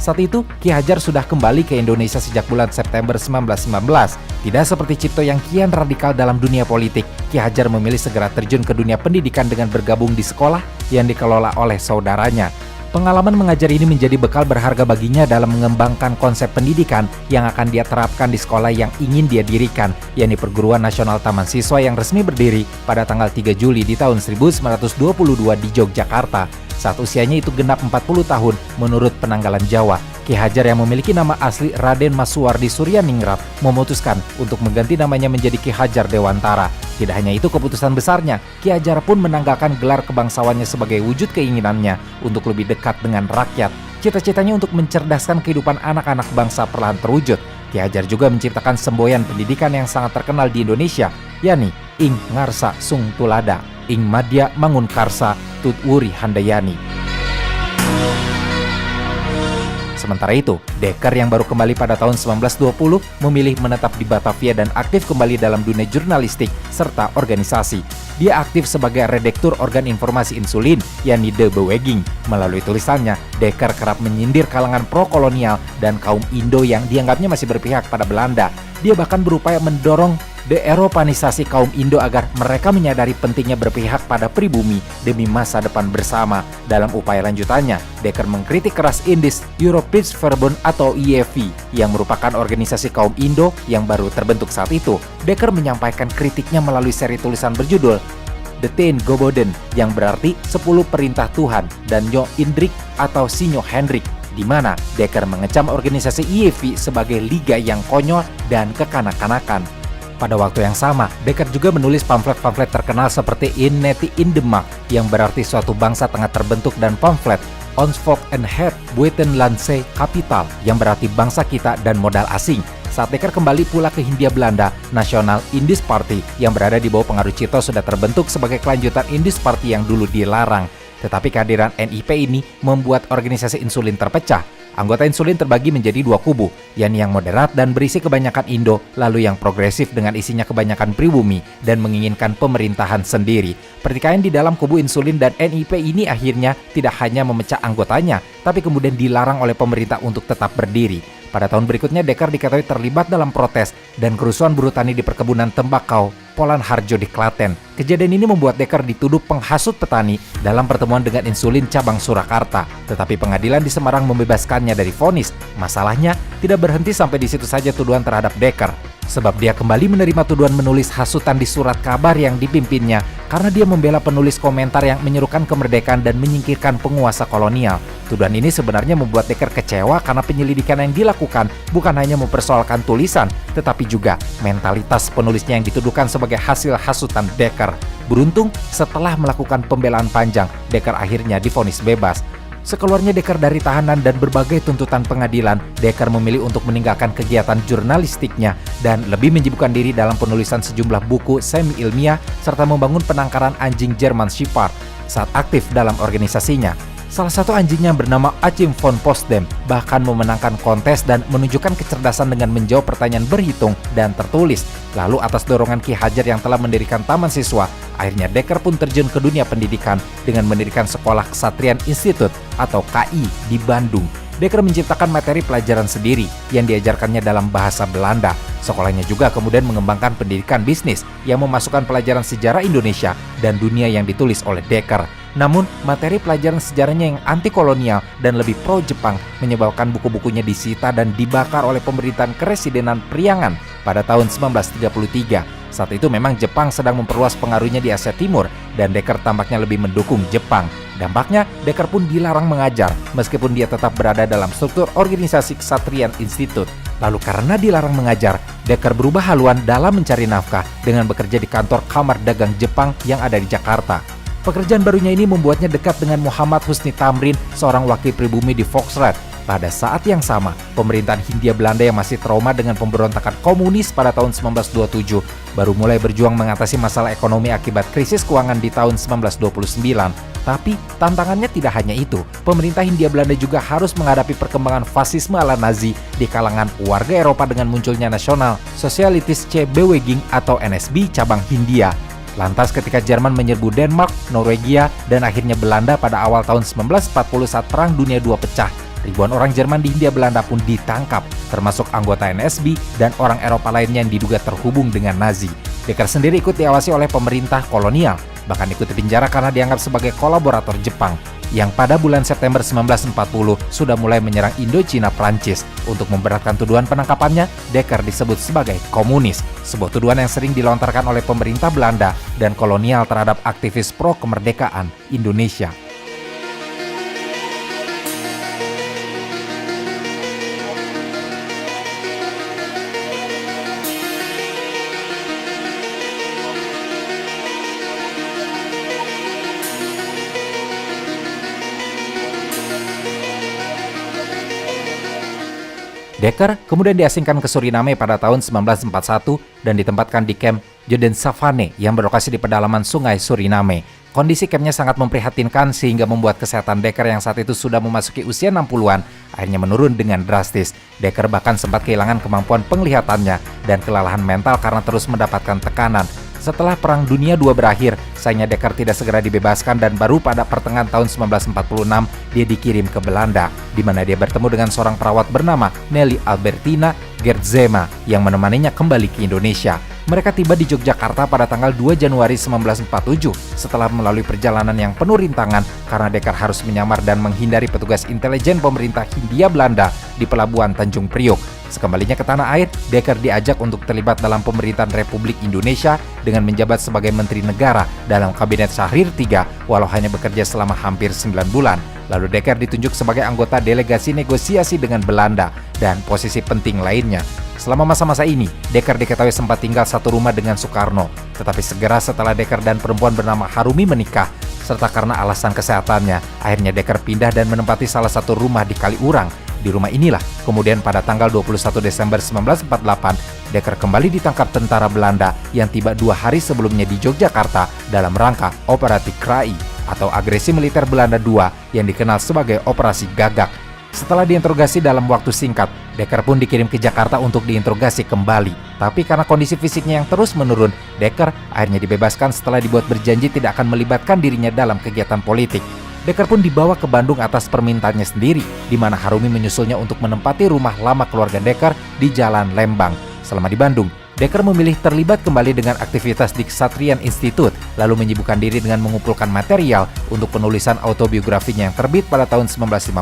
A: Saat itu, Ki Hajar sudah kembali ke Indonesia sejak bulan September 1919. Tidak seperti Cipto yang kian radikal dalam dunia politik, Ki Hajar memilih segera terjun ke dunia pendidikan dengan bergabung di sekolah yang dikelola oleh saudaranya. Pengalaman mengajar ini menjadi bekal berharga baginya dalam mengembangkan konsep pendidikan yang akan dia terapkan di sekolah yang ingin dia dirikan, yakni Perguruan Nasional Taman Siswa yang resmi berdiri pada tanggal 3 Juli di tahun 1922 di Yogyakarta. Saat usianya itu genap 40 tahun menurut penanggalan Jawa. Ki Hajar yang memiliki nama asli Raden Masuwardi Suryaningrat memutuskan untuk mengganti namanya menjadi Ki Hajar Dewantara. Tidak hanya itu keputusan besarnya, Ki Hajar pun menanggalkan gelar kebangsawannya sebagai wujud keinginannya untuk lebih dekat dengan rakyat. Cita-citanya untuk mencerdaskan kehidupan anak-anak bangsa perlahan terwujud. Ki Hajar juga menciptakan semboyan pendidikan yang sangat terkenal di Indonesia, yakni Ing Ngarsa Sung Tulada, Ing Madya Mangun Karsa Tut Wuri Handayani. Sementara itu, Dekker yang baru kembali pada tahun 1920 memilih menetap di Batavia dan aktif kembali dalam dunia jurnalistik serta organisasi. Dia aktif sebagai redaktur organ informasi insulin, yakni De Beweging. Melalui tulisannya, Dekker kerap menyindir kalangan pro-kolonial dan kaum Indo yang dianggapnya masih berpihak pada Belanda. Dia bahkan berupaya mendorong de-Eropanisasi kaum Indo agar mereka menyadari pentingnya berpihak pada pribumi demi masa depan bersama. Dalam upaya lanjutannya, Dekker mengkritik keras Indisch Europees Verbond atau IEV yang merupakan organisasi kaum Indo yang baru terbentuk saat itu. Dekker menyampaikan kritiknya melalui seri tulisan berjudul The Ten Geboden yang berarti 10 perintah Tuhan dan Nyo Indrik atau Sinyo Hendrik, di mana Dekker mengecam organisasi IEV sebagai liga yang konyol dan kekanak-kanakan. Pada waktu yang sama, Dekker juga menulis pamflet-pamflet terkenal seperti In Neti in the Mark yang berarti suatu bangsa tengah terbentuk dan pamflet Ons Volk en Het Buitenlandse Kapitaal yang berarti bangsa kita dan modal asing. Saat Dekker kembali pula ke Hindia Belanda, National Indisch Party yang berada di bawah pengaruh Cito sudah terbentuk sebagai kelanjutan Indisch Party yang dulu dilarang. Tetapi kehadiran NIP ini membuat organisasi insulin terpecah. Anggota insulin terbagi menjadi dua kubu, yakni yang moderat dan berisi kebanyakan Indo, lalu yang progresif dengan isinya kebanyakan pribumi dan menginginkan pemerintahan sendiri. Pertikaian di dalam kubu insulin dan NIP ini akhirnya tidak hanya memecah anggotanya, tapi kemudian dilarang oleh pemerintah untuk tetap berdiri. Pada tahun berikutnya, Dekker diketahui terlibat dalam protes dan kerusuhan buruh tani di perkebunan tembakau Polan Harjo di Klaten. Kejadian ini membuat Dekker dituduh penghasut petani dalam pertemuan dengan insulin cabang Surakarta. Tetapi pengadilan di Semarang membebaskannya dari vonis. Masalahnya tidak berhenti sampai di situ saja tuduhan terhadap Dekker, sebab dia kembali menerima tuduhan menulis hasutan di surat kabar yang dipimpinnya karena dia membela penulis komentar yang menyerukan kemerdekaan dan menyingkirkan penguasa kolonial. Tuduhan ini sebenarnya membuat Dekker kecewa karena penyelidikan yang dilakukan bukan hanya mempersoalkan tulisan, tetapi juga mentalitas penulisnya yang dituduhkan sebagai hasil hasutan Dekker. Beruntung, setelah melakukan pembelaan panjang, Dekker akhirnya divonis bebas. Sekeluarnya Dekker dari tahanan dan berbagai tuntutan pengadilan, Dekker memilih untuk meninggalkan kegiatan jurnalistiknya dan lebih menyibukkan diri dalam penulisan sejumlah buku semi-ilmiah serta membangun penangkaran anjing German Shepherd saat aktif dalam organisasinya. Salah satu anjingnya bernama Achim von Potsdam bahkan memenangkan kontes dan menunjukkan kecerdasan dengan menjawab pertanyaan berhitung dan tertulis. Lalu atas dorongan Ki Hajar yang telah mendirikan Taman Siswa, akhirnya Dekker pun terjun ke dunia pendidikan dengan mendirikan Sekolah Kesatrian Institute atau KI di Bandung. Dekker menciptakan materi pelajaran sendiri yang diajarkannya dalam bahasa Belanda. Sekolahnya juga kemudian mengembangkan pendidikan bisnis yang memasukkan pelajaran sejarah Indonesia dan dunia yang ditulis oleh Dekker. Namun, materi pelajaran sejarahnya yang anti-kolonial dan lebih pro-Jepang menyebabkan buku-bukunya disita dan dibakar oleh pemerintahan Keresidenan Priangan pada tahun 1933. Saat itu memang Jepang sedang memperluas pengaruhnya di Asia Timur dan Dekker tampaknya lebih mendukung Jepang. Dampaknya, Dekker pun dilarang mengajar meskipun dia tetap berada dalam struktur organisasi Kesatrian Institute. Lalu karena dilarang mengajar, Dekker berubah haluan dalam mencari nafkah dengan bekerja di kantor Kamar Dagang Jepang yang ada di Jakarta. Pekerjaan barunya ini membuatnya dekat dengan Muhammad Husni Tamrin, seorang wakil pribumi di Volksraad. Pada saat yang sama, pemerintahan Hindia Belanda yang masih trauma dengan pemberontakan komunis pada tahun 1927 baru mulai berjuang mengatasi masalah ekonomi akibat krisis keuangan di tahun 1929. Tapi tantangannya tidak hanya itu, pemerintah Hindia Belanda juga harus menghadapi perkembangan fasisme ala Nazi di kalangan warga Eropa dengan munculnya Nasional Socialistische Beweging atau NSB cabang Hindia. Lantas ketika Jerman menyerbu Denmark, Norwegia, dan akhirnya Belanda pada awal tahun 1940 saat Perang Dunia II pecah, ribuan orang Jerman di Hindia Belanda pun ditangkap, termasuk anggota NSB dan orang Eropa lainnya yang diduga terhubung dengan Nazi. Dekker sendiri ikut diawasi oleh pemerintah kolonial, bahkan ikut dipenjara karena dianggap sebagai kolaborator Jepang, yang pada bulan September 1940 sudah mulai menyerang Indochina Prancis. Untuk memberatkan tuduhan penangkapannya, Dekker disebut sebagai komunis, sebuah tuduhan yang sering dilontarkan oleh pemerintah Belanda dan kolonial terhadap aktivis pro-kemerdekaan Indonesia. Dekker kemudian diasingkan ke Suriname pada tahun 1941 dan ditempatkan di kamp Jodensavane yang berlokasi di pedalaman sungai Suriname. Kondisi kampnya sangat memprihatinkan sehingga membuat kesehatan Dekker yang saat itu sudah memasuki usia 60-an akhirnya menurun dengan drastis. Dekker bahkan sempat kehilangan kemampuan penglihatannya dan kelelahan mental karena terus mendapatkan tekanan. Setelah Perang Dunia II berakhir, sayangnya Dekker tidak segera dibebaskan dan baru pada pertengahan tahun 1946 dia dikirim ke Belanda, di mana dia bertemu dengan seorang perawat bernama Nelly Albertina Gertzema yang menemaninya kembali ke Indonesia. Mereka tiba di Yogyakarta pada tanggal 2 Januari 1947 setelah melalui perjalanan yang penuh rintangan karena Dekker harus menyamar dan menghindari petugas intelijen pemerintah Hindia Belanda di Pelabuhan Tanjung Priok. Sekembalinya ke tanah air, Dekker diajak untuk terlibat dalam pemerintahan Republik Indonesia dengan menjabat sebagai Menteri Negara dalam Kabinet Syahrir III walau hanya bekerja selama hampir 9 bulan. Lalu Dekker ditunjuk sebagai anggota delegasi negosiasi dengan Belanda dan posisi penting lainnya. Selama masa-masa ini, Dekker diketahui sempat tinggal satu rumah dengan Soekarno. Tetapi segera setelah Dekker dan perempuan bernama Harumi menikah, serta karena alasan kesehatannya, akhirnya Dekker pindah dan menempati salah satu rumah di Kaliurang. Di rumah inilah, kemudian pada tanggal 21 Desember 1948, Dekker kembali ditangkap tentara Belanda yang tiba 2 hari sebelumnya di Yogyakarta dalam rangka Operasi Krai atau agresi militer Belanda II yang dikenal sebagai Operasi Gagak. Setelah diinterogasi dalam waktu singkat, Dekker pun dikirim ke Jakarta untuk diinterogasi kembali. Tapi karena kondisi fisiknya yang terus menurun, Dekker akhirnya dibebaskan setelah dibuat berjanji tidak akan melibatkan dirinya dalam kegiatan politik. Dekker pun dibawa ke Bandung atas permintaannya sendiri, di mana Harumi menyusulnya untuk menempati rumah lama keluarga Dekker di Jalan Lembang. Selama di Bandung, Dekker memilih terlibat kembali dengan aktivitas di Kshatriyan Institute, lalu menyibukkan diri dengan mengumpulkan material untuk penulisan autobiografinya yang terbit pada tahun 1950,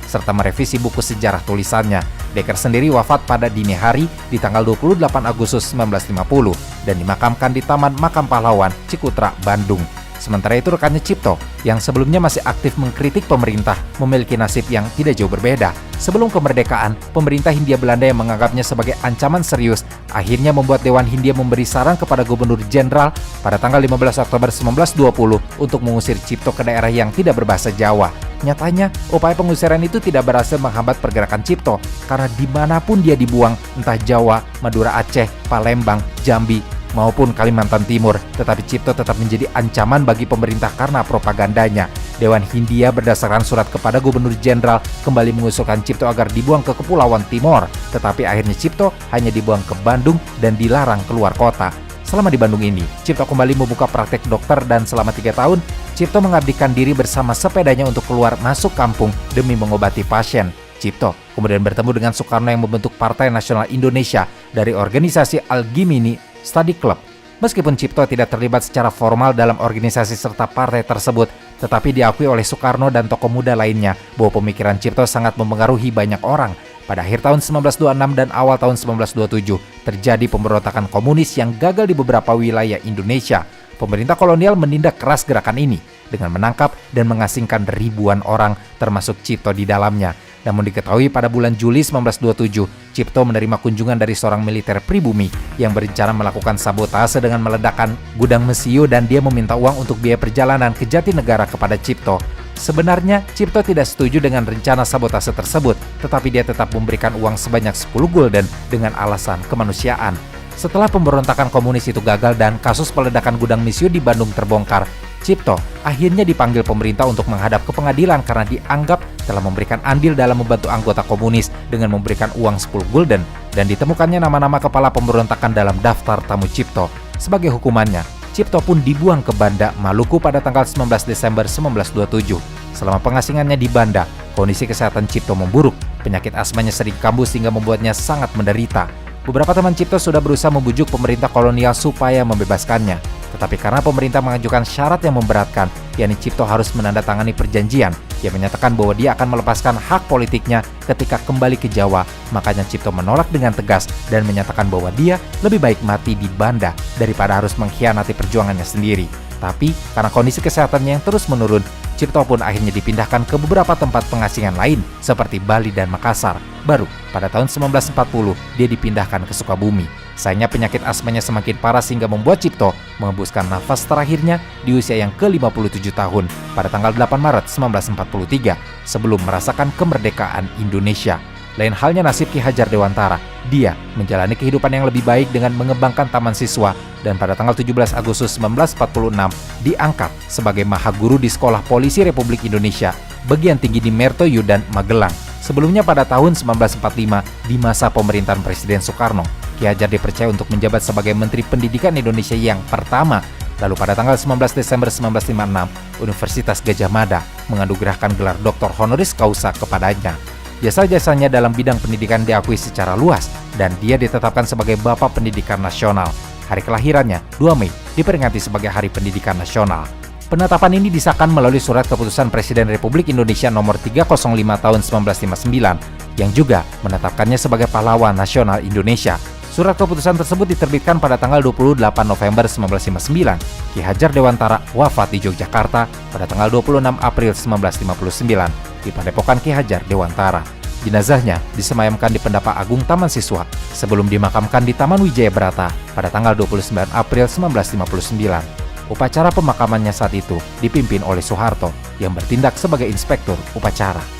A: serta merevisi buku sejarah tulisannya. Dekker sendiri wafat pada dini hari di tanggal 28 Agustus 1950 dan dimakamkan di Taman Makam Pahlawan, Cikutra, Bandung. Sementara itu rekannya Cipto, yang sebelumnya masih aktif mengkritik pemerintah, memiliki nasib yang tidak jauh berbeda. Sebelum kemerdekaan, pemerintah Hindia Belanda yang menganggapnya sebagai ancaman serius, akhirnya membuat Dewan Hindia memberi saran kepada Gubernur Jenderal pada tanggal 15 Oktober 1920 untuk mengusir Cipto ke daerah yang tidak berbahasa Jawa. Nyatanya, upaya pengusiran itu tidak berhasil menghambat pergerakan Cipto, karena dimanapun dia dibuang, entah Jawa, Madura Aceh, Palembang, Jambi, maupun Kalimantan Timur, tetapi Cipto tetap menjadi ancaman bagi pemerintah karena propagandanya. Dewan Hindia berdasarkan surat kepada Gubernur Jenderal kembali mengusulkan Cipto agar dibuang ke Kepulauan Timor, tetapi akhirnya Cipto hanya dibuang ke Bandung dan dilarang keluar kota. Selama di Bandung ini, Cipto kembali membuka praktek dokter dan selama 3 tahun, Cipto mengabdikan diri bersama sepedanya untuk keluar masuk kampung demi mengobati pasien. Cipto kemudian bertemu dengan Soekarno yang membentuk Partai Nasional Indonesia dari organisasi Al-Gimini Study Club. Meskipun Cipto tidak terlibat secara formal dalam organisasi serta partai tersebut, tetapi diakui oleh Soekarno dan tokoh muda lainnya bahwa pemikiran Cipto sangat mempengaruhi banyak orang. Pada akhir tahun 1926 dan awal tahun 1927, terjadi pemberontakan komunis yang gagal di beberapa wilayah Indonesia. Pemerintah kolonial menindak keras gerakan ini dengan menangkap dan mengasingkan ribuan orang, termasuk Cipto di dalamnya. Namun diketahui pada bulan Juli 1927, Cipto menerima kunjungan dari seorang militer pribumi yang berencana melakukan sabotase dengan meledakkan gudang Mesio dan dia meminta uang untuk biaya perjalanan ke Jatinegara kepada Cipto. Sebenarnya, Cipto tidak setuju dengan rencana sabotase tersebut, tetapi dia tetap memberikan uang sebanyak 10 gulden dengan alasan kemanusiaan. Setelah pemberontakan komunis itu gagal dan kasus peledakan gudang Mesio di Bandung terbongkar, Cipto akhirnya dipanggil pemerintah untuk menghadap ke pengadilan karena dianggap telah memberikan andil dalam membantu anggota komunis dengan memberikan uang 10 gulden dan ditemukannya nama-nama kepala pemberontakan dalam daftar tamu Cipto. Sebagai hukumannya, Cipto pun dibuang ke Banda, Maluku pada tanggal 19 Desember 1927. Selama pengasingannya di Banda, kondisi kesehatan Cipto memburuk, penyakit asmanya sering kambuh sehingga membuatnya sangat menderita. Beberapa teman Cipto sudah berusaha membujuk pemerintah kolonial supaya membebaskannya. Tetapi karena pemerintah mengajukan syarat yang memberatkan, yakni Cipto harus menandatangani perjanjian yang menyatakan bahwa dia akan melepaskan hak politiknya ketika kembali ke Jawa, makanya Cipto menolak dengan tegas dan menyatakan bahwa dia lebih baik mati di Banda daripada harus mengkhianati perjuangannya sendiri. Tapi karena kondisi kesehatannya yang terus menurun, Cipto pun akhirnya dipindahkan ke beberapa tempat pengasingan lain seperti Bali dan Makassar. Baru pada tahun 1940 dia dipindahkan ke Sukabumi. Sayangnya penyakit asmanya semakin parah sehingga membuat Cipto mengembuskan nafas terakhirnya di usia yang ke-57 tahun pada tanggal 8 Maret 1943 sebelum merasakan kemerdekaan Indonesia. Lain halnya nasib Ki Hajar Dewantara. Dia menjalani kehidupan yang lebih baik dengan mengembangkan Taman Siswa dan pada tanggal 17 Agustus 1946 diangkat sebagai Maha Guru di Sekolah Polisi Republik Indonesia bagian tinggi di Mertoyudan, Magelang. Sebelumnya pada tahun 1945 di masa pemerintahan Presiden Soekarno, Ki Hajar dipercaya untuk menjabat sebagai Menteri Pendidikan Indonesia yang pertama. Lalu pada tanggal 19 Desember 1956, Universitas Gadjah Mada menganugerahkan gelar Doktor Honoris Causa kepadanya. Jasa-jasanya dalam bidang pendidikan diakui secara luas dan dia ditetapkan sebagai Bapak Pendidikan Nasional. Hari kelahirannya, 2 Mei, diperingati sebagai Hari Pendidikan Nasional. Penetapan ini disahkan melalui Surat Keputusan Presiden Republik Indonesia Nomor 305 Tahun 1959 yang juga menetapkannya sebagai Pahlawan Nasional Indonesia. Surat keputusan tersebut diterbitkan pada tanggal 28 November 1959. Ki Hajar Dewantara wafat di Yogyakarta pada tanggal 26 April 1959 di Padepokan Ki Hajar Dewantara. Jenazahnya disemayamkan di Pendapa Agung Taman Siswa sebelum dimakamkan di Taman Wijaya Brata pada tanggal 29 April 1959. Upacara pemakamannya saat itu dipimpin oleh Soeharto yang bertindak sebagai inspektur upacara.